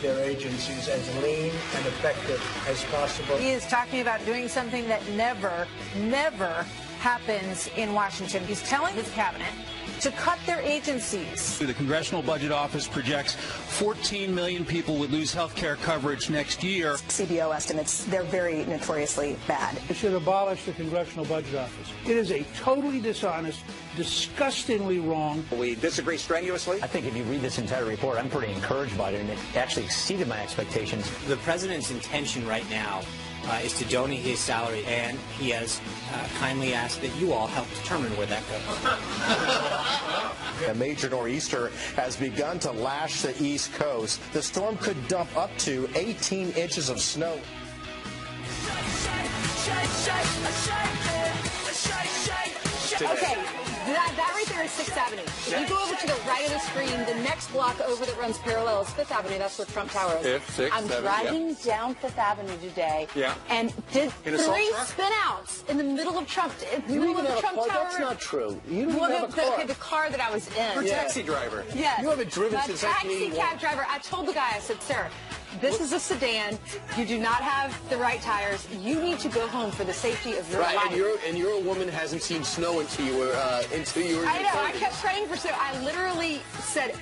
their agencies as lean and effective as possible. He is talking about doing something that never happens in Washington. He's telling his cabinet to cut their agencies. The Congressional Budget Office projects 14 million people would lose health care coverage next year. CBO estimates, they're very notoriously bad. We should abolish the Congressional Budget Office. It is a totally dishonest, disgustingly wrong. We disagree strenuously. I think if you read this entire report, I'm pretty encouraged by it, and it actually exceeded my expectations. The president's intention right now is to donate his salary, and he has kindly asked that you all help determine where that goes. A major nor'easter has begun to lash the East Coast. The storm could dump up to 18 inches of snow. Okay, that right there is 6th Avenue. If you go over to the right of the screen, the next block over that runs parallel is 5th Avenue. That's where Trump Tower is. I'm driving down 5th Avenue today, and did 3 spin-outs in the middle of Trump Tower. That's not true. You don't even have a car. The car that I was in. You're a taxi driver. Yes. You haven't driven since 1981. Taxi cab driver. I told the guy, I said, sir, this is a sedan. You do not have the right tires. You need to go home for the safety of your life. And you're a woman who hasn't seen snow until you were I know. I kept praying for snow. I literally said,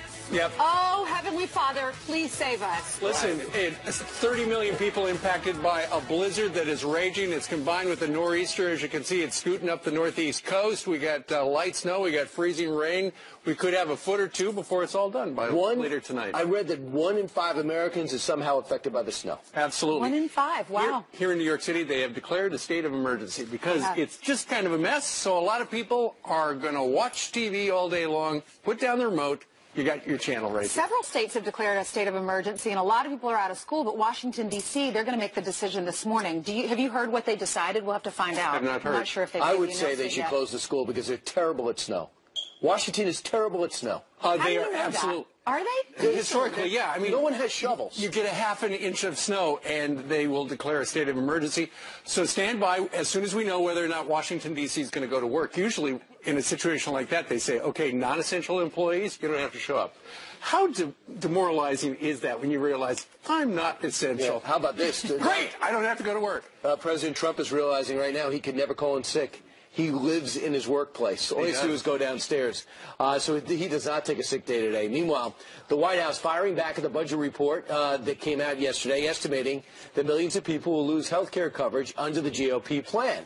oh, Heavenly Father, please save us. Listen, 30 million people impacted by a blizzard that is raging. It's combined with a nor'easter. As you can see, it's scooting up the northeast coast. We got light snow. We got freezing rain. We could have a foot or two before it's all done by later tonight. I read that 1 in 5 Americans is somehow affected by the snow. Absolutely. 1 in 5. Wow. Here in New York City, they have declared a state of emergency because it's just kind of a mess. So a lot of people are going to watch TV all day long, put down the remote. You got your channel right there. Several states have declared a state of emergency, and a lot of people are out of school, but Washington, D.C., they're going to make the decision this morning. Have you heard what they decided? We'll have to find out. I've not heard. I'm not sure if they've I would say they should close the school because they're terrible at snow. Washington is terrible at snow. They are absolutely. Are they? Historically, yeah. I mean, no one has shovels. You get a half an inch of snow, and they will declare a state of emergency. So stand by as soon as we know whether or not Washington, D.C. is going to go to work. Usually, in a situation like that, they say, okay, non-essential employees, you don't have to show up. How demoralizing is that when you realize, I'm not essential? Yeah. How about this? Great! I don't have to go to work. President Trump is realizing right now he could never call in sick. He lives in his workplace. All he has to do is go downstairs. So he does not take a sick day today. Meanwhile, the White House firing back at the budget report that came out yesterday, estimating that millions of people will lose health care coverage under the GOP plan.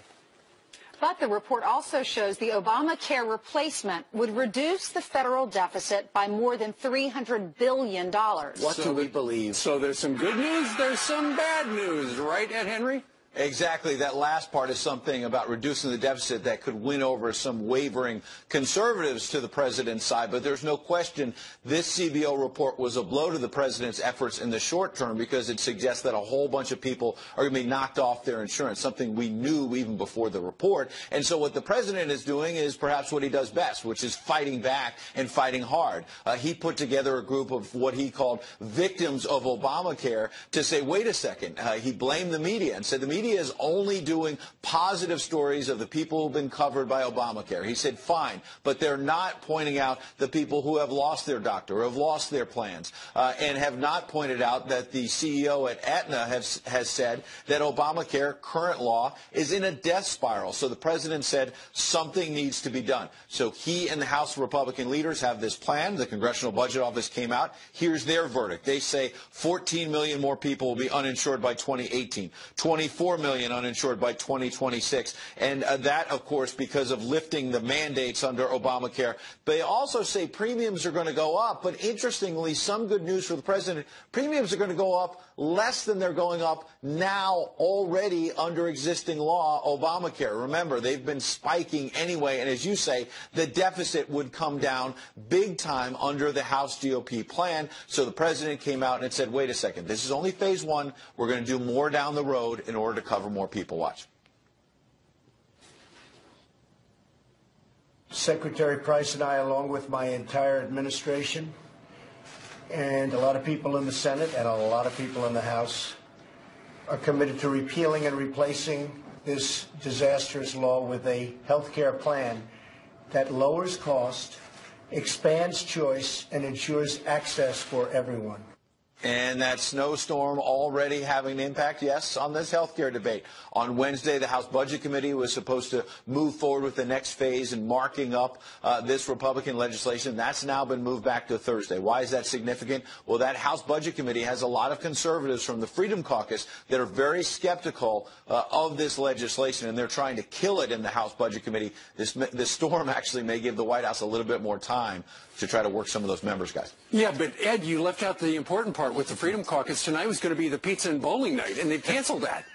But the report also shows the Obamacare replacement would reduce the federal deficit by more than $300 billion. What do we believe? So there's some good news, there's some bad news, right, Ed Henry? Exactly. That last part is something about reducing the deficit that could win over some wavering conservatives to the president's side. But there's no question this CBO report was a blow to the president's efforts in the short term because it suggests that a whole bunch of people are going to be knocked off their insurance, something we knew even before the report. And so what the president is doing is perhaps what he does best, which is fighting back and fighting hard. He put together a group of what he called victims of Obamacare to say, wait a second. He blamed the media and said the media is only doing positive stories of the people who've been covered by Obamacare. He said, fine, but they're not pointing out the people who have lost their doctor, or have lost their plans, and have not pointed out that the CEO at Aetna has said that Obamacare, current law, is in a death spiral. So the president said something needs to be done. So he and the House Republican leaders have this plan. The Congressional Budget Office came out. Here's their verdict. They say 14 million more people will be uninsured by 2018, 24 million uninsured by 2026, and that, of course, because of lifting the mandates under Obamacare. They also say premiums are going to go up, but interestingly, some good news for the president, premiums are going to go up less than they're going up now already under existing law, Obamacare. Remember, they've been spiking anyway, and as you say, the deficit would come down big time under the House GOP plan. So the president came out and said, wait a second, this is only phase one. We're going to do more down the road in order to cover more people. Watch. Secretary Price and I, along with my entire administration, and a lot of people in the Senate and a lot of people in the House, are committed to repealing and replacing this disastrous law with a health care plan that lowers cost, expands choice, and ensures access for everyone. And that snowstorm already having an impact, yes, on this health care debate. On Wednesday, the House Budget Committee was supposed to move forward with the next phase in marking up this Republican legislation. That's now been moved back to Thursday. Why is that significant? Well, that House Budget Committee has a lot of conservatives from the Freedom Caucus that are very skeptical of this legislation, and they're trying to kill it in the House Budget Committee. This storm actually may give the White House a little bit more time to try to work some of those members, guys. Yeah, but Ed, you left out the important part with the Freedom Caucus. Tonight was going to be the pizza and bowling night, and they've canceled that.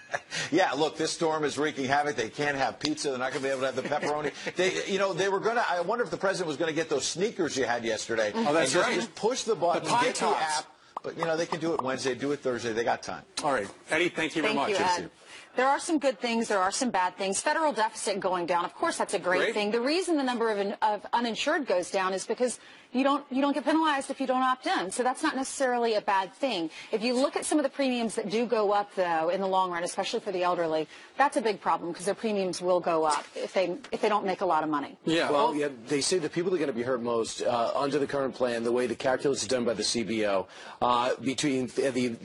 Yeah, look, this storm is wreaking havoc. They can't have pizza. They're not going to be able to have the pepperoni. They were going to. I wonder if the president was going to get those sneakers you had yesterday. Oh, that's right. Just push the button, the get the app. But, they can do it Wednesday, do it Thursday. They got time. All right. Eddie, thank you very much. Thank you, Ed. There are some good things. There are some bad things. Federal deficit going down. Of course, that's a great thing. The reason the number of uninsured goes down is because you don't get penalized if you don't opt in. So that's not necessarily a bad thing. If you look at some of the premiums that do go up, though, in the long run, especially for the elderly, that's a big problem because their premiums will go up if they don't make a lot of money. Yeah. Well, yeah, they say the people that are going to be hurt most under the current plan, the way the calculus is done by the CBO,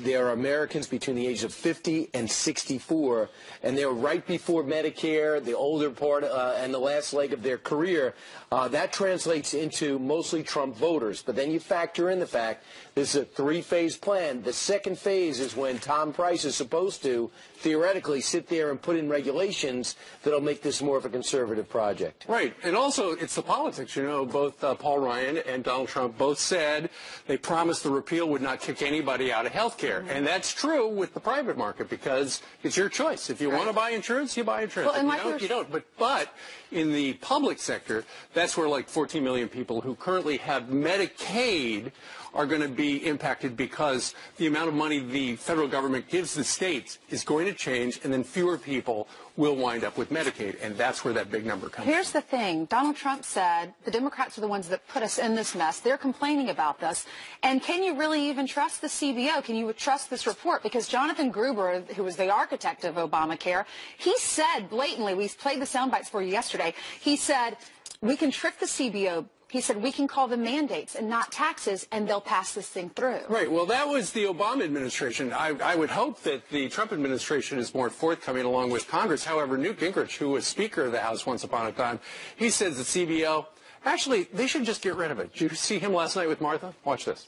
there are Americans between the age of 50 and 64, and they're right before Medicare, the older part, and the last leg of their career. That translates into mostly Trump voters. But then you factor in the fact this is a three-phase plan. The second phase is when Tom Price is supposed to, theoretically, sit there and put in regulations that'll make this more of a conservative project. Right. And also, it's the politics. Both Paul Ryan and Donald Trump both said they promised the repeal would not kick anybody out of health care. And that's true with the private market because it's your choice. If you want to buy insurance, you buy insurance. Well, if you don't, you don't. But in the public sector, that's where like 14 million people who currently have Medicaid are going to be impacted because the amount of money the federal government gives the states is going to change, and then fewer people will wind up with Medicaid, and that's where that big number comes Here's the thing. Donald Trump said the Democrats are the ones that put us in this mess. They're complaining about this. And can you really even trust the CBO? Can you trust this report? Because Jonathan Gruber, who was the architect of Obamacare, he said blatantly, we played the sound bites for you yesterday, he said, we can trick the CBO. He said, we can call them mandates and not taxes, and they'll pass this thing through. Right. Well, that was the Obama administration. I would hope that the Trump administration is more forthcoming along with Congress. However, Newt Gingrich, who was Speaker of the House once upon a time, he says the CBO, actually, they should just get rid of it. Did you see him last night with Martha? Watch this.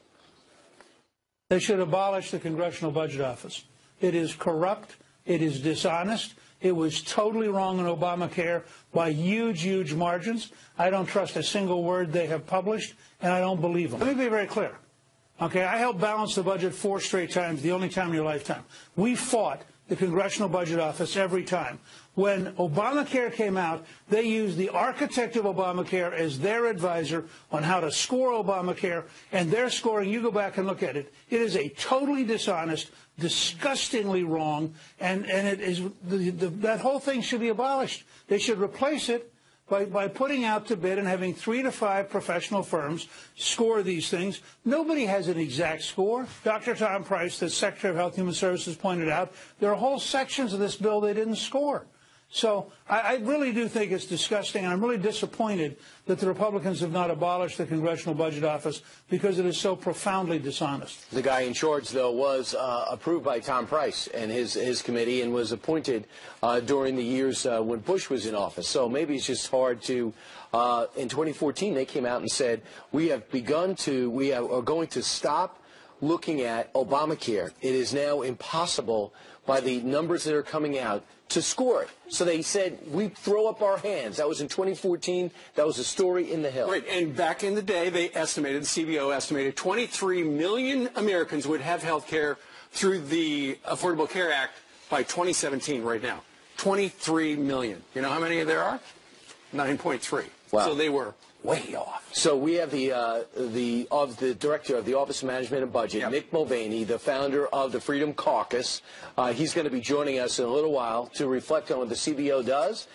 They should abolish the Congressional Budget Office. It is corrupt. It is dishonest. It was totally wrong in Obamacare by huge, huge margins. I don't trust a single word they have published, and I don't believe them. Let me be very clear. Okay, I helped balance the budget 4 straight times, the only time in your lifetime. We fought the Congressional Budget Office every time. When Obamacare came out, they used the architect of Obamacare as their advisor on how to score Obamacare, and their scoring, you go back and look at it, it is a totally dishonest, disgustingly wrong, and it is that whole thing should be abolished. They should replace it by putting out to bid and having 3 to 5 professional firms score these things. Nobody has an exact score. Dr. Tom Price, the Secretary of Health and Human Services, pointed out there are whole sections of this bill they didn't score. So I really do think it's disgusting, and I'm really disappointed that the Republicans have not abolished the Congressional Budget Office because it is so profoundly dishonest. The guy in charge, though, was approved by Tom Price and his committee and was appointed during the years when Bush was in office. So maybe it's just hard to in 2014, they came out and said, we are going to stop looking at Obamacare. It is now impossible by the numbers that are coming out to score it. So they said, we throw up our hands. That was in 2014. That was a story in the Hill. Right, and back in the day, they estimated, the CBO estimated, 23 million Americans would have health care through the Affordable Care Act by 2017 right now. 23 million. You know how many there are? 9.3. Wow. So they were way off. So we have the director of the Office of Management and Budget, yep, Mick Mulvaney, the founder of the Freedom Caucus. He's going to be joining us in a little while to reflect on what the CBO does,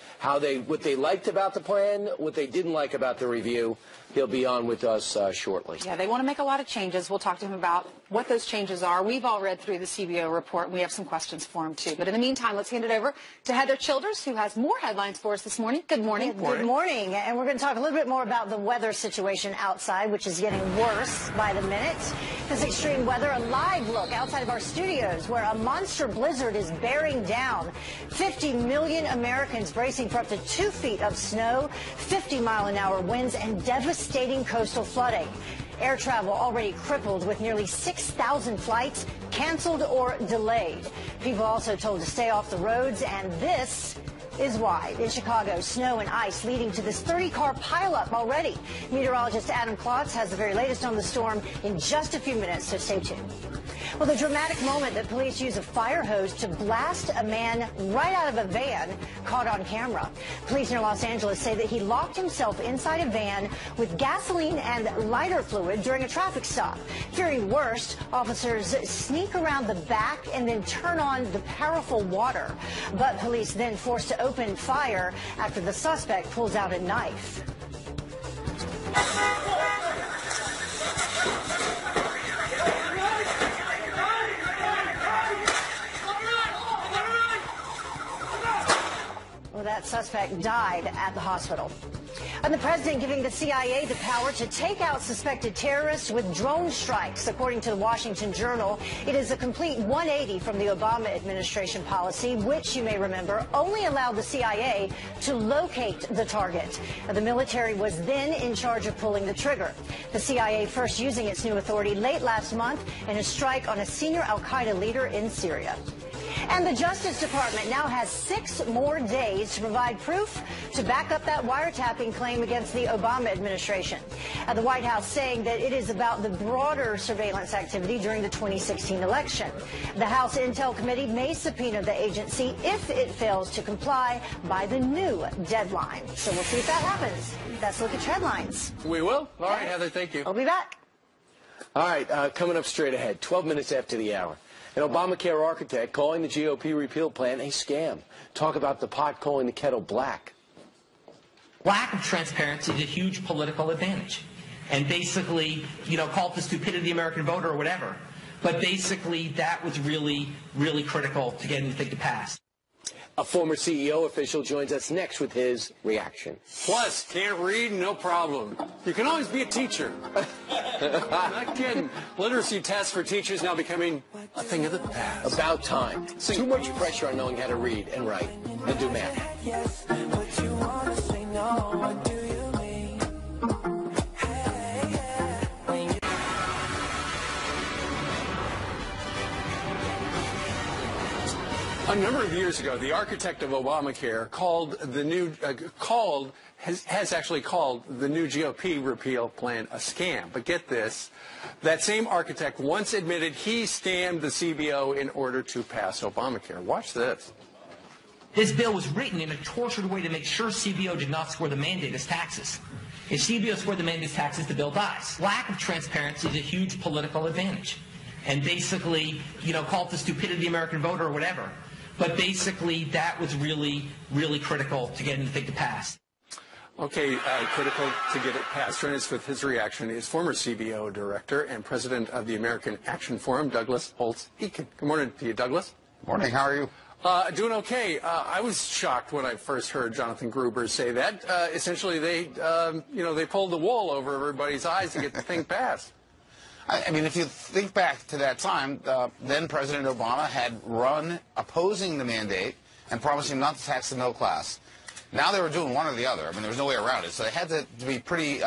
what they liked about the plan, what they didn't like about the review. He'll be on with us shortly. Yeah, they want to make a lot of changes. We'll talk to him about what those changes are. We've all read through the CBO report, and we have some questions for him, too. But in the meantime, let's hand it over to Heather Childers, who has more headlines for us this morning. Good morning. Good morning. And we're going to talk a little bit more about the weather situation outside, which is getting worse by the minute. This extreme weather, a live look outside of our studios where a monster blizzard is bearing down. 50 million Americans bracing for up to 2 feet of snow, 50-mile-an-hour winds, and devastating coastal flooding. Air travel already crippled with nearly 6,000 flights canceled or delayed. People also told to stay off the roads, and this is why. In Chicago, snow and ice leading to this 30-car pileup already. Meteorologist Adam Klotz has the very latest on the storm in just a few minutes, so stay tuned. Well, the dramatic moment that police use a fire hose to blast a man right out of a van caught on camera. Police near Los Angeles say that he locked himself inside a van with gasoline and lighter fluid during a traffic stop. Fearing worst, officers sneak around the back and then turn on the powerful water. But police then forced to open fire after the suspect pulls out a knife. Well, that suspect died at the hospital. And the president giving the CIA the power to take out suspected terrorists with drone strikes. According to the Washington Journal, it is a complete 180 from the Obama administration policy, which, you may remember, only allowed the CIA to locate the target. The military was then in charge of pulling the trigger. The CIA first using its new authority late last month in a strike on a senior al-Qaeda leader in Syria. And the Justice Department now has 6 more days to provide proof to back up that wiretapping claim against the Obama administration. The White House saying that it is about the broader surveillance activity during the 2016 election. The House Intel Committee may subpoena the agency if it fails to comply by the new deadline. So we'll see if that happens. Let's look at headlines. We will. All right, Heather, thank you. I'll be back. All right, coming up straight ahead, 12 minutes after the hour. An Obamacare architect calling the GOP repeal plan a scam. Talk about the pot calling the kettle black. Lack of transparency is a huge political advantage. And basically, call it the stupidity of the American voter or whatever. But basically, that was really, really critical to getting the thing to pass. A former CEO official joins us next with his reaction. Plus, can't read, no problem. You can always be a teacher. Not kidding. Literacy tests for teachers now becoming a thing of the past. About time. Too much pressure on knowing how to read and write and do math. Yes, but you want to say no, what do you mean? A number of years ago, the architect of Obamacare has actually called the new GOP repeal plan a scam. But get this, that same architect once admitted he scammed the CBO in order to pass Obamacare. Watch this. This bill was written in a tortured way to make sure CBO did not score the mandate as taxes. If CBO scored the mandate as taxes, the bill dies. Lack of transparency is a huge political advantage. And basically, call it the stupidity of the American voter or whatever. But basically, that was really, really critical to getting the thing to pass. Okay, critical to get it passed. Joining us with his reaction is former CBO director and president of the American Action Forum, Douglas Holtz-Eakin. Good morning to you, Douglas. Morning. How are you? Doing okay. I was shocked when I first heard Jonathan Gruber say that. Essentially, they pulled the wool over everybody's eyes to get the thing passed. I mean, if you think back to that time, then President Obama had run opposing the mandate and promising not to tax the middle class. Now they were doing one or the other. I mean, there was no way around it. So they had to be pretty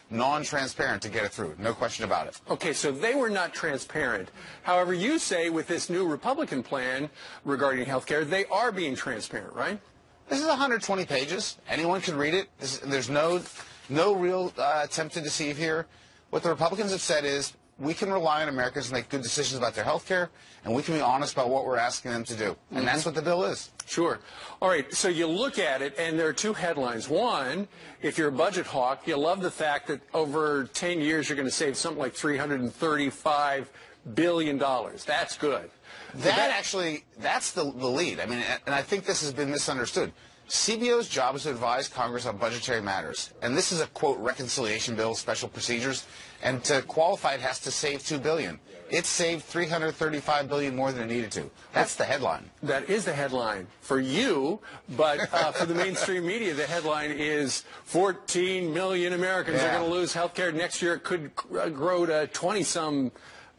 non-transparent to get it through. No question about it. Okay, so they were not transparent. However, you say with this new Republican plan regarding health care, they are being transparent, right? This is 120 pages. Anyone can read it. There's no real attempt to deceive here. What the Republicans have said is, we can rely on Americans to make good decisions about their health care, and we can be honest about what we're asking them to do. And that's what the bill is. Sure. All right, so you look at it, and there are 2 headlines. One, if you're a budget hawk, you love the fact that over 10 years you're going to save something like $335 billion. That's good. That's the lead. I mean, and I think this has been misunderstood. CBO's job is to advise Congress on budgetary matters. And this is a, quote, reconciliation bill, special procedures. And to qualify, it has to save $2 billion. It saved $335 billion more than it needed to. That's the headline. That is the headline for you, but for the mainstream media, the headline is 14 million Americans are going to lose health care. Next year, it could grow to 20-some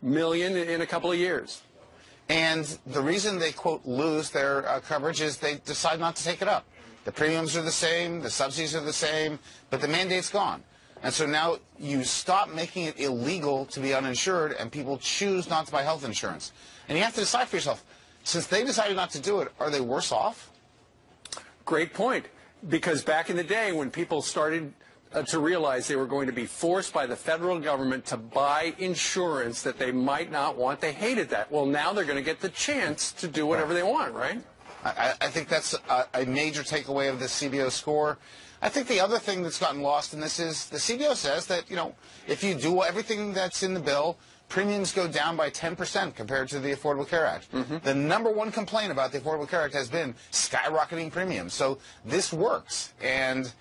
million in a couple of years. And the reason they, quote, lose their coverage is they decide not to take it up. The premiums are the same, the subsidies are the same, but the mandate's gone. And so now you stop making it illegal to be uninsured, and people choose not to buy health insurance. And you have to decide for yourself, since they decided not to do it, are they worse off? Great point. Because back in the day when people started to realize they were going to be forced by the federal government to buy insurance that they might not want, they hated that. Well, now they're going to get the chance to do whatever they want, right? I think that's a major takeaway of this CBO score. I think the other thing that's gotten lost in this is the CBO says that, you know, if you do everything that's in the bill, premiums go down by 10% compared to the Affordable Care Act. The number one complaint about the Affordable Care Act has been skyrocketing premiums. So this works. And,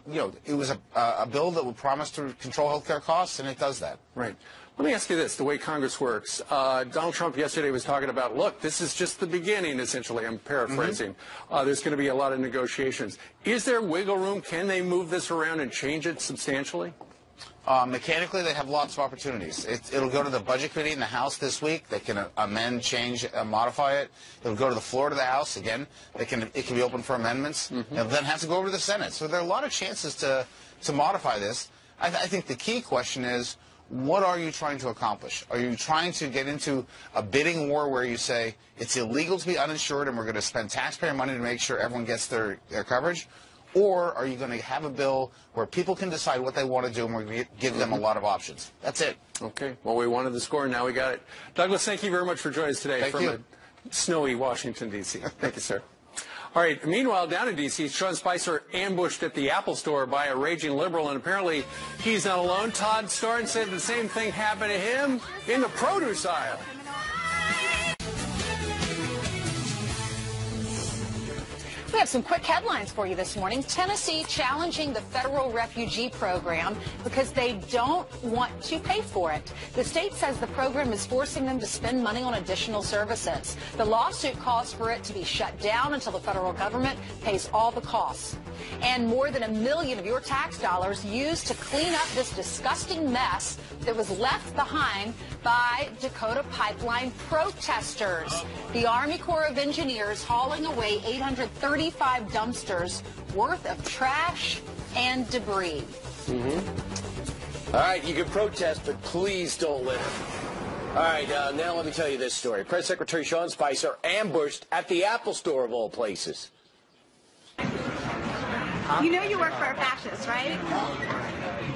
you know, it was a bill that would promise to control health care costs, and it does that. Right. Let me ask you this, the way Congress works. Donald Trump yesterday was talking about, look, this is just the beginning, essentially. I'm paraphrasing. There's going to be a lot of negotiations. Is there wiggle room? Can they move this around and change it substantially? Mechanically, they have lots of opportunities. It'll go to the Budget Committee in the House this week. They can amend, change, modify it. It'll go to the floor of the House. Again, it can be open for amendments. It'll then have to go over to the Senate. So there are a lot of chances to modify this. I think the key question is, what are you trying to accomplish? Are you trying to get into a bidding war where you say it's illegal to be uninsured and we're going to spend taxpayer money to make sure everyone gets their coverage? Or are you going to have a bill where people can decide what they want to do and we're going to give them a lot of options? That's it. Okay. Well, we wanted the score, now we got it. Douglas, thank you very much for joining us today from a snowy Washington, D.C. Thank you, sir. All right. Meanwhile, down in D.C., Sean Spicer ambushed at the Apple Store by a raging liberal, and apparently he's not alone. Todd Starnes said the same thing happened to him in the produce aisle. We have some quick headlines for you this morning. Tennessee challenging the federal refugee program because they don't want to pay for it. The state says the program is forcing them to spend money on additional services. The lawsuit calls for it to be shut down until the federal government pays all the costs. And more than $1 million of your tax dollars used to clean up this disgusting mess that was left behind by Dakota Pipeline protesters. The Army Corps of Engineers hauling away 835 dumpsters worth of trash and debris. All right, you can protest, but please don't litter. All right, now let me tell you this story. Press Secretary Sean Spicer ambushed at the Apple Store, of all places. You know you work for a fascist, right?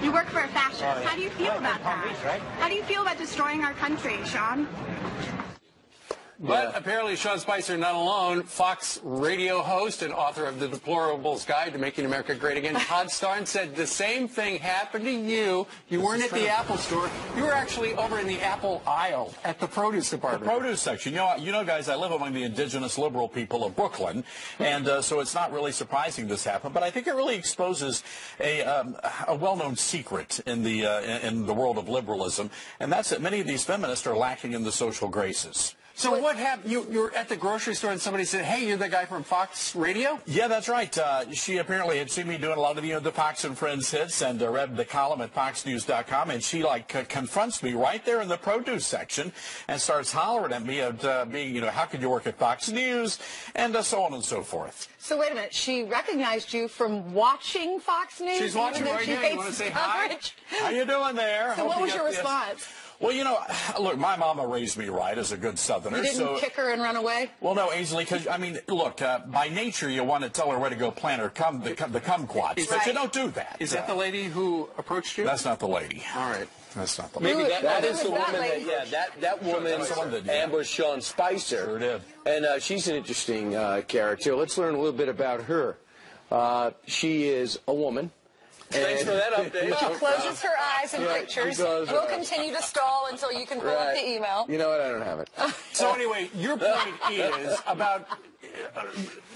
You work for a fascist. How do you feel about that? How do you feel about destroying our country, Sean? But apparently Sean Spicer not alone. Fox radio host and author of The Deplorables Guide to Making America Great Again, Todd Starnes, said the same thing happened to you. You weren't at the Apple Store. You were actually over in the Apple aisle at the produce department. The produce section. You know, guys, I live among the indigenous liberal people of Brooklyn, and so it's not really surprising this happened. But I think it really exposes a well-known secret in the world of liberalism, and that's that many of these feminists are lacking in the social graces. So what happened? You're at the grocery store and somebody said, hey, you're the guy from Fox Radio? Yeah, that's right. She apparently had seen me doing a lot of the Fox and Friends hits and read the column at foxnews.com, and she confronts me right there in the produce section and starts hollering at me at being, how could you work at Fox News, and so on and so forth. So wait a minute. She recognized you from watching Fox News? She's watching right now. You want to say hi? How you doing there? So what was your response? Well, look, my mama raised me right as a good Southerner. You didn't kick her and run away? Well, no, Ainsley, because, look, by nature, you want to tell her where to go plant her the kumquats, but you don't do that. Is that the lady who approached you? That's not the lady. All right. That's not the lady. Maybe that is the woman that woman ambushed Sean Spicer. Sure did. And she's an interesting character. Let's learn a little bit about her. She is a woman. Thanks for that update. She closes her eyes in pictures. We'll continue to stall until you can pull up the email. You know what? I don't have it. So anyway, your point is about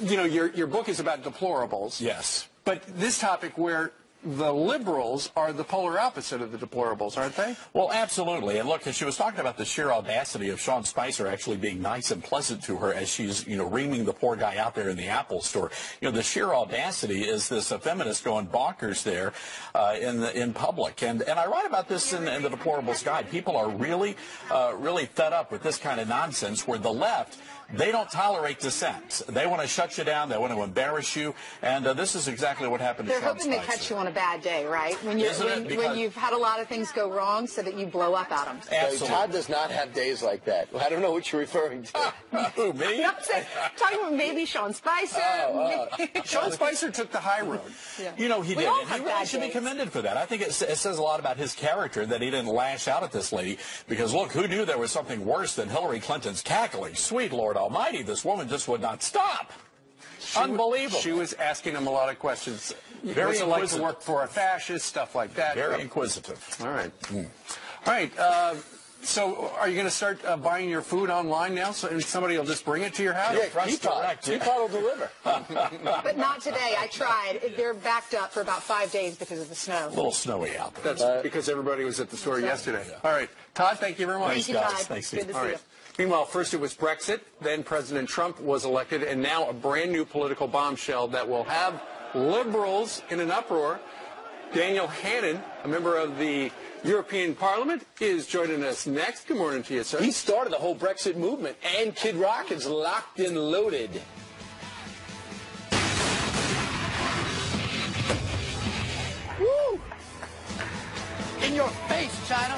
you know, your book is about deplorables. Yes. But this topic where the liberals are the polar opposite of the deplorables, aren't they? Well, absolutely. And look, she was talking about the sheer audacity of Sean Spicer actually being nice and pleasant to her as she's, you know, reaming the poor guy out there in the Apple store. You know, the sheer audacity is this feminist going bonkers there in public. And I write about this in the Deplorables Guide. People are really fed up with this kind of nonsense where the left, they don't tolerate dissent. They want to shut you down. They want to embarrass you. And this is exactly what happened to Sean Spicer. They're hoping to catch you on a bad day, right? When you've had a lot of things go wrong so that you blow up at them. Absolutely. Todd does not have days like that. I don't know what you're referring to. Who, me? I'm talking about maybe Sean Spicer. Sean Spicer took the high road. Yeah. You know, he did. all And have he really bad should be days. commended for that. I think it says a lot about his character that he didn't lash out at this lady because, look, who knew there was something worse than Hillary Clinton's cackling? Sweet Lord Almighty, this woman just would not stop. Unbelievable. She was asking him a lot of questions. Very What's it like to inquisitive. work for a fascist, stuff like that. Very inquisitive. All right. All right. So are you going to start buying your food online now? So somebody will just bring it to your house? Yeah, Teapot will deliver. But not today. I tried. They're backed up for about 5 days because of the snow. A little snowy out there. That's because everybody was at the store yesterday. All right. Todd, thank you very much. Thank you, Todd. Thanks, Good to All see right. you. Meanwhile, first it was Brexit, then President Trump was elected, and now a brand new political bombshell that will have liberals in an uproar. Daniel Hannan, a member of the European Parliament, is joining us next. Good morning to you, sir. He started the whole Brexit movement, and Kid Rock is locked and loaded. Woo! In your face, China.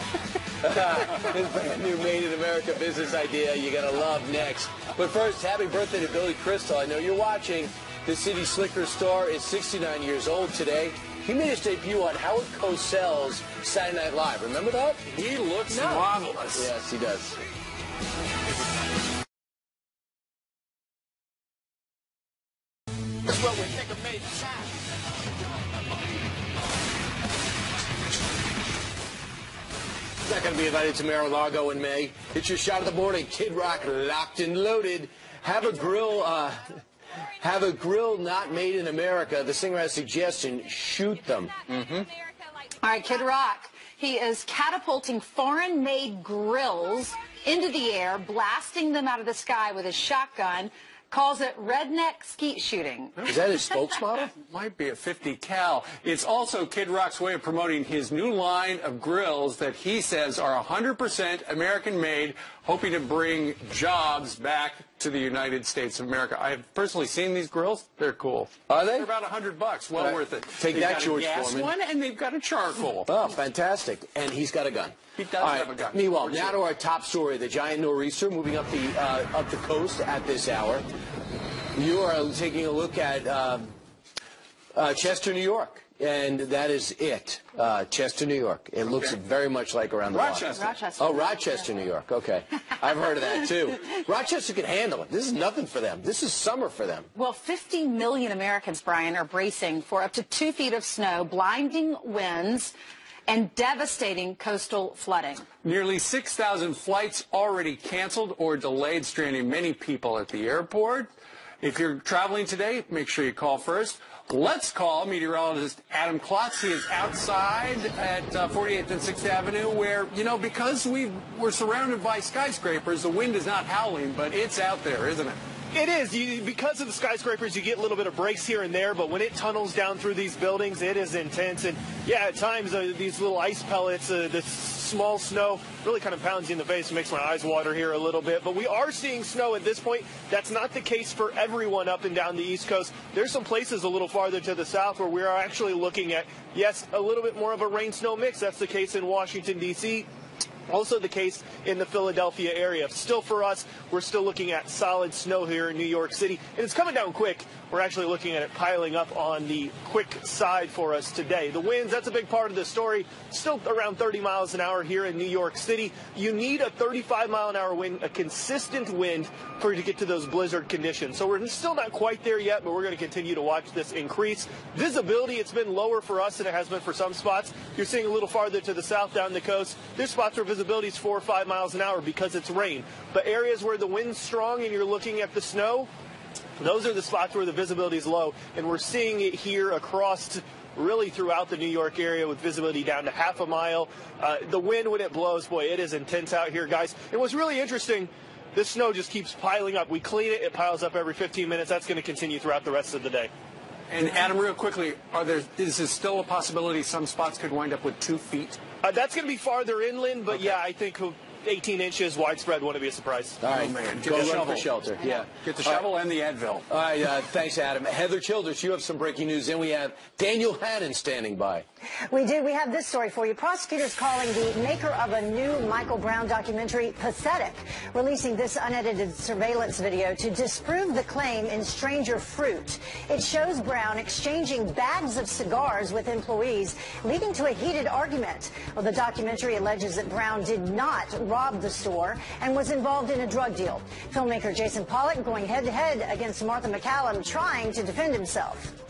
His brand new Made in America business idea you're going to love next. But first, happy birthday to Billy Crystal. I know you're watching. The City Slicker star is 69 years old today. He made his debut on Howard Cosell's Saturday Night Live. Remember that? He looks marvelous. Yes, he does. That's what we think of Made in China. He's not going to be invited to Mar-a-Lago in May. It's your shot of the morning. Kid Rock locked and loaded. Have a grill not made in America. The singer has a suggestion. Shoot them. All right, Kid Rock. He is catapulting foreign-made grills into the air, blasting them out of the sky with his shotgun. Calls it redneck skeet shooting. Is that his spokesmodel? Might be a 50 cal. It's also Kid Rock's way of promoting his new line of grills that he says are 100% American-made, hoping to bring jobs back to the United States of America. I've personally seen these grills. They're cool. Are they? They're about $100. Well worth it. Take that, got George a gas Foreman. one, and they've got a charcoal. Oh, fantastic. And he's got a gun. He does have a gun. Meanwhile, now to our top story. The giant nor'easter moving up the coast at this hour. You are taking a look at Chester, New York. And that is it. Chester, New York. It looks very much like around the block. Rochester. Oh, Rochester, New York. Okay. I've heard of that, too. Rochester can handle it. This is nothing for them. This is summer for them. Well, 50 million Americans, Brian, are bracing for up to 2 feet of snow, blinding winds, and devastating coastal flooding. Nearly 6,000 flights already canceled or delayed, stranding many people at the airport. If you're traveling today, make sure you call first. Let's call meteorologist Adam Klotz. He is outside at 48th and 6th Avenue where, you know, because we're surrounded by skyscrapers, the wind is not howling, but it's out there, isn't it? It is. Because of the skyscrapers, you get a little bit of breaks here and there, but when it tunnels down through these buildings, it is intense. And, yeah, at times, these little ice pellets, the small snow really kind of pounds you in the face and makes my eyes water here a little bit. But we are seeing snow at this point. That's not the case for everyone up and down the East Coast. There's some places a little farther to the south where we are actually looking at, yes, a little bit more of a rain-snow mix. That's the case in Washington, D.C., also the case in the Philadelphia area. Still for us, we're still looking at solid snow here in New York City. And it's coming down quick. We're actually looking at it piling up on the quick side for us today. The winds, that's a big part of the story. Still around 30 miles an hour here in New York City. You need a 35-mile-an-hour wind, a consistent wind, for you to get to those blizzard conditions. So we're still not quite there yet, but we're going to continue to watch this increase. Visibility, it's been lower for us than it has been for some spots. You're seeing a little farther to the south down the coast. There's spots where visibility is 4 or 5 miles an hour because it's rain. But areas where the wind's strong and you're looking at the snow, Those are the spots where the visibility is low, and we're seeing it here across really throughout the New York area with visibility down to half a mile. The wind, when it blows, boy, it is intense out here, guys. And what's really interesting, this snow just keeps piling up. We clean it, it piles up every 15 minutes. That's going to continue throughout the rest of the day. And Adam, real quickly, is there still a possibility some spots could wind up with 2 feet? That's going to be farther inland, but yeah, I think 18 inches widespread wouldn't be a surprise. All right, Go run for shelter. Yeah, get the shovel and the Advil. All right, thanks, Adam. Heather Childers, you have some breaking news. Then we have Daniel Hannan standing by. We do. We have this story for you. Prosecutors calling the maker of a new Michael Brown documentary pathetic, releasing this unedited surveillance video to disprove the claim in Stranger Fruit. It shows Brown exchanging bags of cigars with employees, leading to a heated argument. Well, the documentary alleges that Brown did not rob the store and was involved in a drug deal. Filmmaker Jason Pollock going head-to-head against Martha McCallum, trying to defend himself.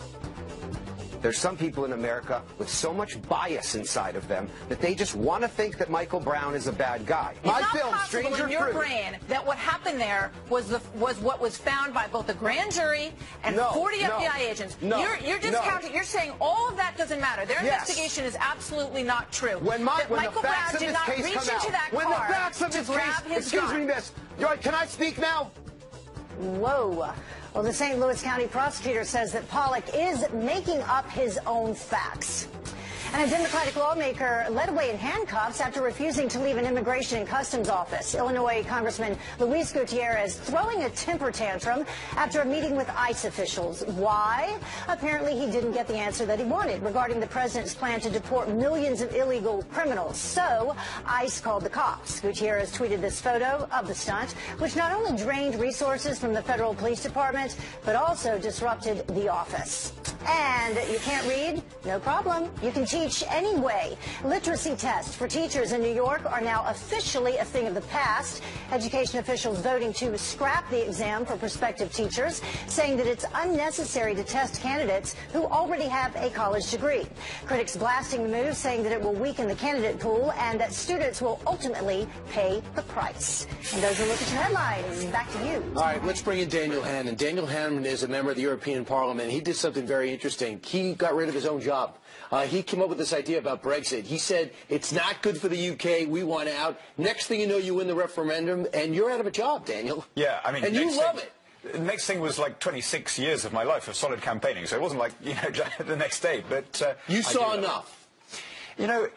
There's some people in America with so much bias inside of them that they just want to think that Michael Brown is a bad guy. It's not possible in your brain that what happened there was what was found by both the grand jury and 40 FBI agents. You're discounting. You're saying all of that doesn't matter. Their investigation is absolutely not true. When Michael Brown did not reach into that car to grab his gun. Excuse me, miss. Can I speak now? Whoa. Well, the St. Louis County prosecutor says that Pollock is making up his own facts. And a Democratic lawmaker led away in handcuffs after refusing to leave an immigration and customs office. Illinois Congressman Luis Gutierrez throwing a temper tantrum after a meeting with ICE officials. Why? Apparently he didn't get the answer that he wanted regarding the president's plan to deport millions of illegal criminals. So ICE called the cops. Gutierrez tweeted this photo of the stunt, which not only drained resources from the federal police department, but also disrupted the office. And you can't read? No problem. You can teach anyway. Literacy tests for teachers in New York are now officially a thing of the past. Education officials voting to scrap the exam for prospective teachers, saying that it's unnecessary to test candidates who already have a college degree. Critics blasting the move, saying that it will weaken the candidate pool and that students will ultimately pay the price. And those are Look at Your Headlines. Back to you. All right, let's bring in Daniel Hannan. Daniel Hannan is a member of the European Parliament. He did something very interesting. He got rid of his own job. He came up with this idea about Brexit. He said, it's not good for the UK. We want out. Next thing you know, you win the referendum, and you're out of a job, Daniel. Yeah, I mean... And you love it. The next thing was like 26 years of my life of solid campaigning, so it wasn't like, you know, the next day, but... you saw enough. You know,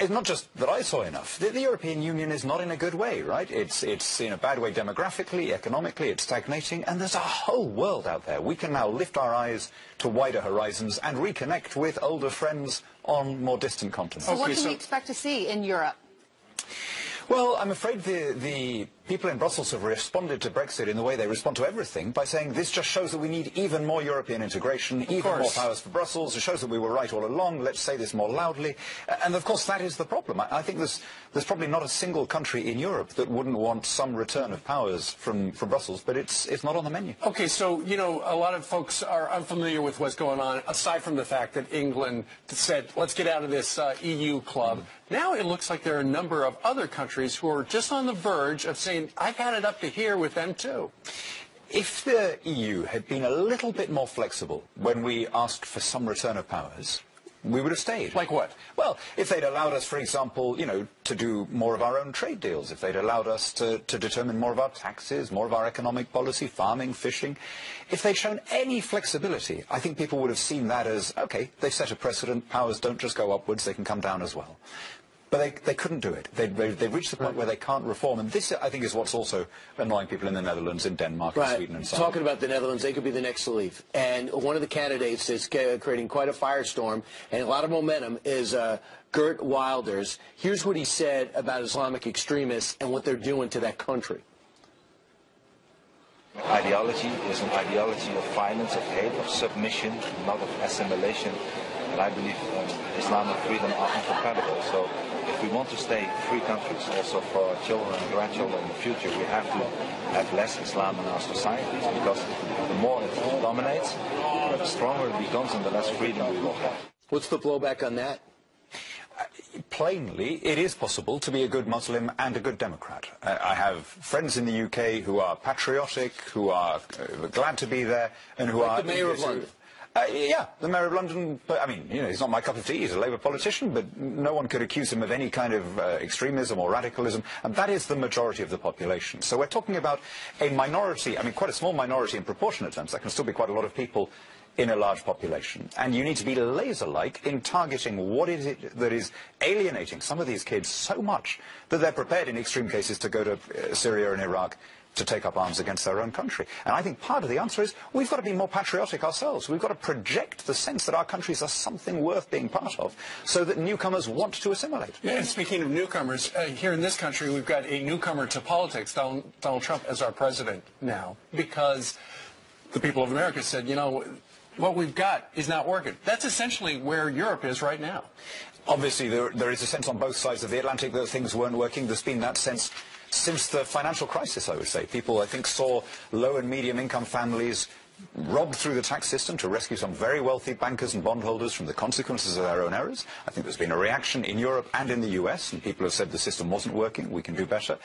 it's not just that I saw enough. The European Union is not in a good way, right? It's in a bad way demographically, economically, it's stagnating, and there's a whole world out there. We can now lift our eyes to wider horizons and reconnect with older friends on more distant continents. So what can we expect to see in Europe? Well, I'm afraid the people in Brussels have responded to Brexit in the way they respond to everything by saying this just shows that we need even more European integration, even more powers for Brussels. It shows that we were right all along. Let's say this more loudly. And, of course, that is the problem. I think there's probably not a single country in Europe that wouldn't want some return of powers from Brussels, but it's not on the menu. Okay, so, you know, a lot of folks are unfamiliar with what's going on, aside from the fact that England said, let's get out of this EU club. Now it looks like there are a number of other countries who are just on the verge of saying, I've had it up to here with them too. If the EU had been a little bit more flexible when we asked for some return of powers, we would have stayed. Like what? Well, if they'd allowed us, for example, you know, to do more of our own trade deals, if they'd allowed us to determine more of our taxes, more of our economic policy, farming, fishing, if they'd shown any flexibility, I think people would have seen that as, okay, they've set a precedent, powers don't just go upwards, they can come down as well. But they couldn't do it. They've reached the point where they can't reform. And this, I think, is what's also annoying people in the Netherlands, in Denmark, in Sweden, and so on. Talking about the Netherlands, they could be the next to leave. And one of the candidates that's creating quite a firestorm and a lot of momentum is Geert Wilders. Here's what he said about Islamic extremists and what they're doing to that country. Ideology is an ideology of violence, of hate, of submission, not of assimilation. And I believe Islam and freedom are incompatible. So if we want to stay free countries also for our children and grandchildren in the future, we have to have less Islam in our societies, because the more it dominates, the stronger it becomes and the less freedom we will have. What's the blowback on that? plainly, it is possible to be a good Muslim and a good Democrat. I have friends in the UK who are patriotic, who are glad to be there, and who are... the Mayor of London. Yeah, the Mayor of London, but, I mean, he's not my cup of tea, he's a Labour politician, but no one could accuse him of any kind of extremism or radicalism, and that is the majority of the population. So we're talking about a minority, I mean, quite a small minority in proportionate terms. There can still be quite a lot of people in a large population. And you need to be laser-like in targeting what is it that is alienating some of these kids so much that they're prepared, in extreme cases, to go to Syria and Iraq to take up arms against their own country. And I think part of the answer is we've got to be more patriotic ourselves. We've got to project the sense that our countries are something worth being part of so that newcomers want to assimilate. Yeah, and speaking of newcomers, here in this country we've got a newcomer to politics, Donald Trump, as our president now, because the people of America said, you know, what we've got is not working. That's essentially where Europe is right now. Obviously, there is a sense on both sides of the Atlantic that things weren't working. There's been that sense since the financial crisis, I would say. People, I think, saw low and medium income families robbed through the tax system to rescue some very wealthy bankers and bondholders from the consequences of their own errors. I think there's been a reaction in Europe and in the US, and people have said the system wasn't working, we can do better.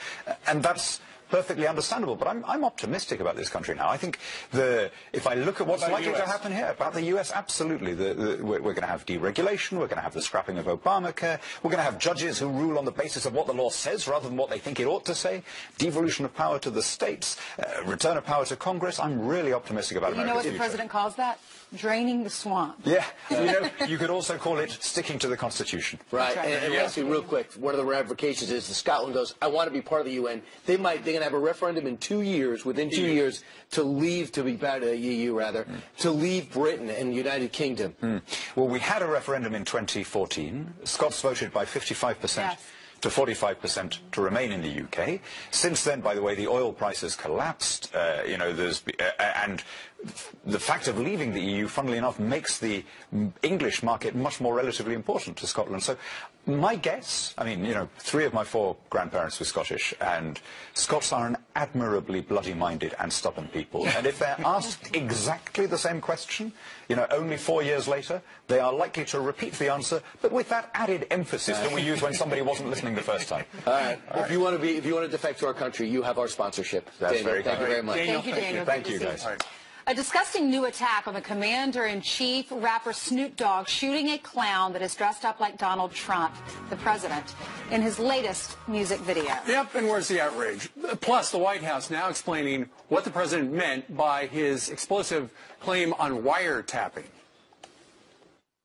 And that's perfectly understandable, but I'm optimistic about this country now. I think if I look at what's likely to happen here, about the US, absolutely. We're going to have deregulation, we're going to have the scrapping of Obamacare, we're going to have judges who rule on the basis of what the law says rather than what they think it ought to say, devolution of power to the states, return of power to Congress. I'm really optimistic about America's future. You know what the president calls that? Draining the swamp. Yeah, you could also call it sticking to the Constitution. Right, and Leslie, real quick, one of the ramifications is that Scotland goes, I want to be part of the UN. They're going to have a referendum in 2 years, within 2 years, to leave, to be part of the EU, rather, to leave Britain and the United Kingdom. Well, we had a referendum in 2014. Scots voted by 55%. To 45% to remain in the UK. Since then, by the way, the oil prices collapsed. And the fact of leaving the EU, funnily enough, makes the English market much more relatively important to Scotland. So my guess, I mean, 3 of my 4 grandparents were Scottish, and Scots are an admirably bloody-minded and stubborn people. And if they're asked exactly the same question, only 4 years later, they are likely to repeat the answer, but with that added emphasis that we used when somebody wasn't listening the first time. All right. Well, if you want to defect to our country, you have our sponsorship. That's Daniel, thank you very much. Thank you, Daniel. Thank you, guys. A disgusting new attack on the commander-in-chief, rapper Snoop Dogg, shooting a clown that is dressed up like Donald Trump, the president, in his latest music video. Yep, and where's the outrage? Plus, the White House now explaining what the president meant by his explosive claim on wiretapping.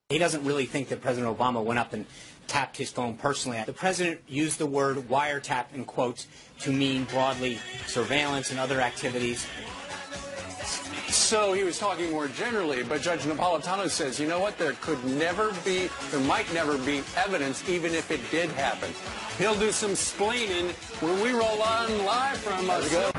He doesn't really think that President Obama went up and tapped his phone personally. The president used the word wiretap in quotes to mean broadly surveillance and other activities. So he was talking more generally, but Judge Napolitano says, you know what, there might never be evidence, even if it did happen. He'll do some splaining when we roll on live from us.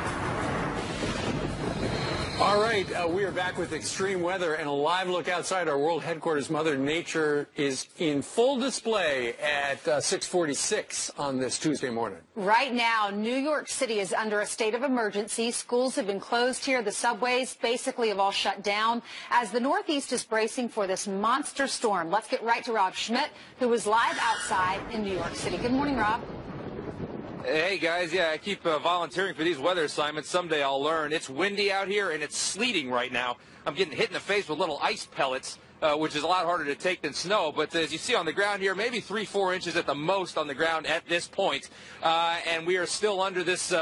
All right, we are back with extreme weather and a live look outside our world headquarters. Mother Nature is in full display at 6:46 on this Tuesday morning. Right now, New York City is under a state of emergency. Schools have been closed here. The subways basically have all shut down as the Northeast is bracing for this monster storm. Let's get right to Rob Schmidt, who is live outside in New York City. Good morning, Rob. Hey, guys. Yeah, I keep volunteering for these weather assignments. Someday I'll learn. It's windy out here, and it's sleeting right now. I'm getting hit in the face with little ice pellets, which is a lot harder to take than snow. But as you see on the ground here, maybe 3-4 inches at the most on the ground at this point. And we are still under this,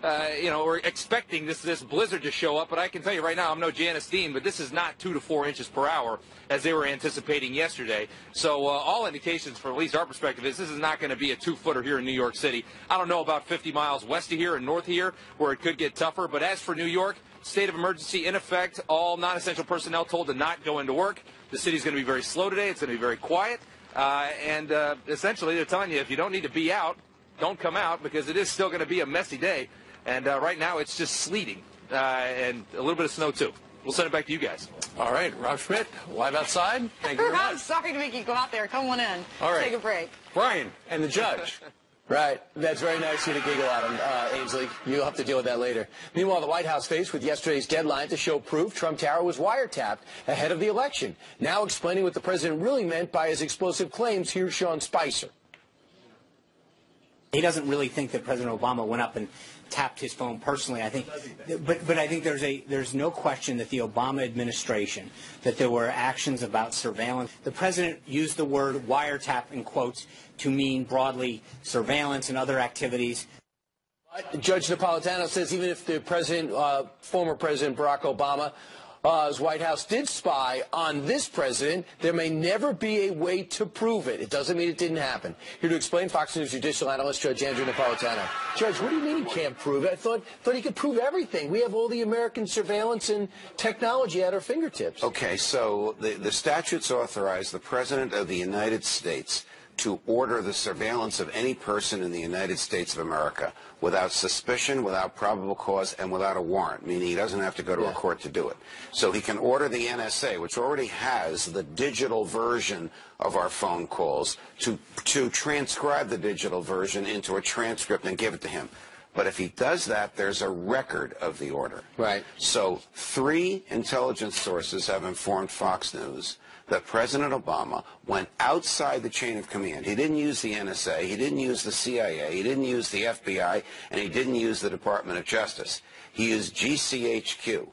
we're expecting this blizzard to show up. But I can tell you right now, I'm no Janice Dean, but this is not 2 to 4 inches per hour as they were anticipating yesterday. So all indications from at least our perspective is this is not going to be a 2-footer here in New York City. I don't know about 50 miles west of here and north of here where it could get tougher. But as for New York, state of emergency in effect. All non-essential personnel told to not go into work. The city's going to be very slow today. It's going to be very quiet. And essentially they're telling you if you don't need to be out, don't come out because it is still going to be a messy day. And right now it's just sleeting and a little bit of snow too. We'll send it back to you guys. All right, Rob Schmidt, live outside. Thank you very much. I'm sorry to make you go out there. Come on in. All right. Take a break. Brian and the judge. Right. That's very nice of you to giggle at him, Ainsley. You'll have to deal with that later. Meanwhile, the White House faced with yesterday's deadline to show proof Trump Tower was wiretapped ahead of the election. Now explaining what the president really meant by his explosive claims, here's Sean Spicer. He doesn't really think that President Obama went up and tapped his phone personally. I think, but I think there's no question that the Obama administration, that there were actions about surveillance. The president used the word wiretap in quotes to mean broadly surveillance and other activities. Judge Napolitano says even if the president, former President Barack Obama, his White House did spy on this president, there may never be a way to prove it. It doesn't mean it didn't happen. Here to explain, Fox News judicial analyst Judge Andrew Napolitano. Judge, what do you mean he can't prove it? I thought he could prove everything. We have all the American surveillance and technology at our fingertips. Okay, so the statutes authorize the President of the United States to order the surveillance of any person in the United States of America without suspicion, without probable cause, and without a warrant, meaning he doesn't have to go to a court to do it. So he can order the NSA, which already has the digital version of our phone calls, to transcribe the digital version into a transcript and give it to him. But if he does that, there's a record of the order. Right. So 3 intelligence sources have informed Fox News that President Obama went outside the chain of command. He didn't use the NSA, he didn't use the CIA, he didn't use the FBI, and he didn't use the Department of Justice. He used GCHQ.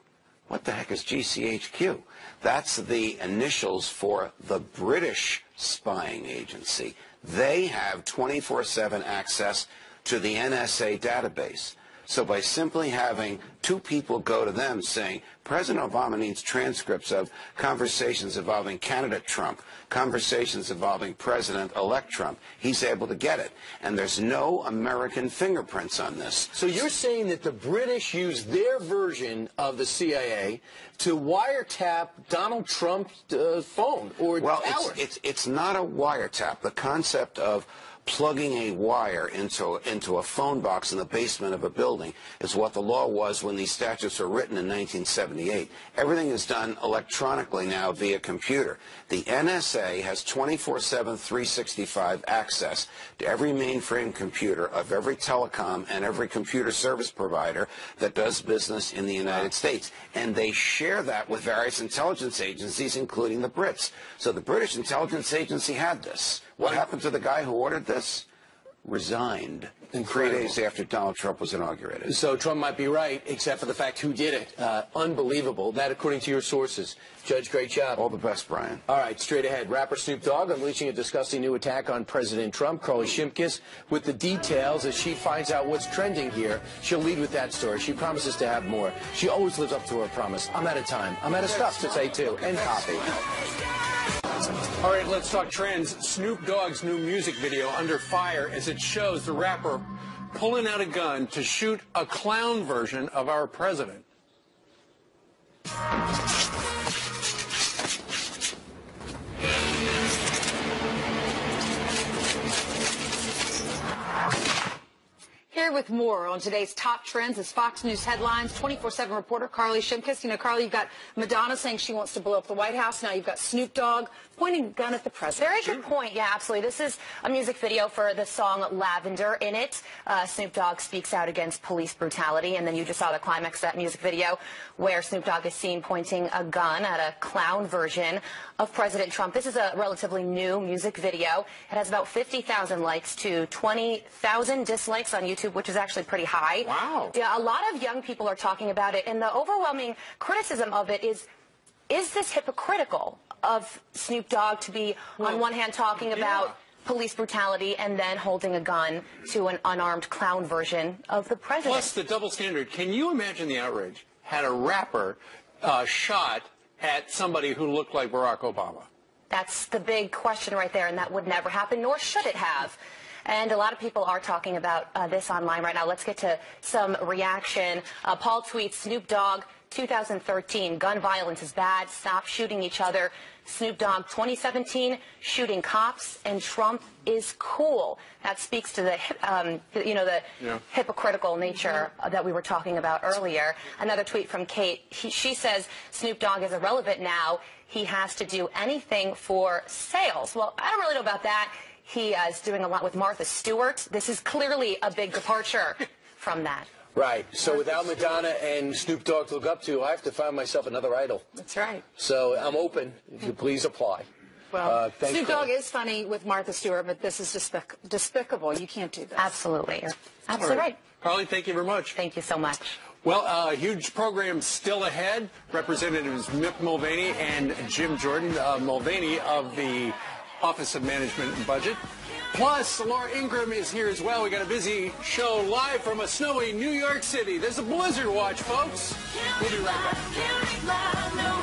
What the heck is GCHQ? That's the initials for the British spying agency. They have 24/7 access to the NSA database. So by simply having 2 people go to them saying, President Obama needs transcripts of conversations involving candidate Trump, conversations involving President-elect Trump, he's able to get it. And there's no American fingerprints on this. So you're saying that the British used their version of the CIA to wiretap Donald Trump's phone or well, ours? It's not a wiretap. The concept of plugging a wire into a phone box in the basement of a building is what the law was when these statutes were written in 1978. Everything is done electronically now via computer. The NSA has 24/7, 365 access to every mainframe computer of every telecom and every computer service provider that does business in the United States. And they share that with various intelligence agencies, including the Brits. So the British intelligence agency had this. What happened to the guy who ordered this? Resigned. Incredible. 3 days after Donald Trump was inaugurated. So Trump might be right, except for the fact who did it. Unbelievable. That according to your sources. Judge, great job. All the best, Brian. All right, straight ahead. Rapper Snoop Dogg unleashing a disgusting new attack on President Trump. Carly Shimkus with the details as she finds out what's trending here. She'll lead with that story. She promises to have more. She always lives up to her promise. I'm out of time. I'm out of stuff to say, too, and copy. All right, let's talk trends. Snoop Dogg's new music video, Under Fire, as it shows the rapper pulling out a gun to shoot a clown version of our president. Here with more on today's top trends is Fox News headlines, 24/7 reporter Carly Shimkus. You know, Carly, you've got Madonna saying she wants to blow up the White House. Now you've got Snoop Dogg pointing a gun at the president. Very good point. Yeah, absolutely. This is a music video for the song Lavender. In it, Snoop Dogg speaks out against police brutality. And then you just saw the climax of that music video where Snoop Dogg is seen pointing a gun at a clown version of President Trump. This is a relatively new music video. It has about 50,000 likes to 20,000 dislikes on YouTube, which is actually pretty high. Wow. Yeah, a lot of young people are talking about it, and the overwhelming criticism of it is this hypocritical of Snoop Dogg to be, on one hand, talking about police brutality and then holding a gun to an unarmed clown version of the president? Plus the double standard. Can you imagine the outrage had a rapper shot at somebody who looked like Barack Obama? That's the big question right there, and that would never happen, nor should it have. And a lot of people are talking about this online right now. Let's get to some reaction. Paul tweets, Snoop Dogg, 2013, gun violence is bad, stop shooting each other. Snoop Dogg, 2017, shooting cops, and Trump is cool. That speaks to the, hypocritical nature that we were talking about earlier. Another tweet from Kate. She says Snoop Dogg is irrelevant now. He has to do anything for sales. Well, I don't really know about that. He is doing a lot with Martha Stewart. This is clearly a big departure from that. Right. So without Madonna and Snoop Dogg to look up to, I have to find myself another idol. That's right. So I'm open. If you please apply. Well, thanks, Snoop Dogg is funny with Martha Stewart, but this is despicable. You can't do this. Absolutely. You're absolutely right. Carly, thank you very much. Thank you so much. Well, a huge program still ahead. Representatives Mick Mulvaney and Jim Jordan. Mulvaney of the Office of Management and Budget. Plus, Laura Ingraham is here as well. We got a busy show live from a snowy New York City. There's a blizzard watch, folks. We'll be right back.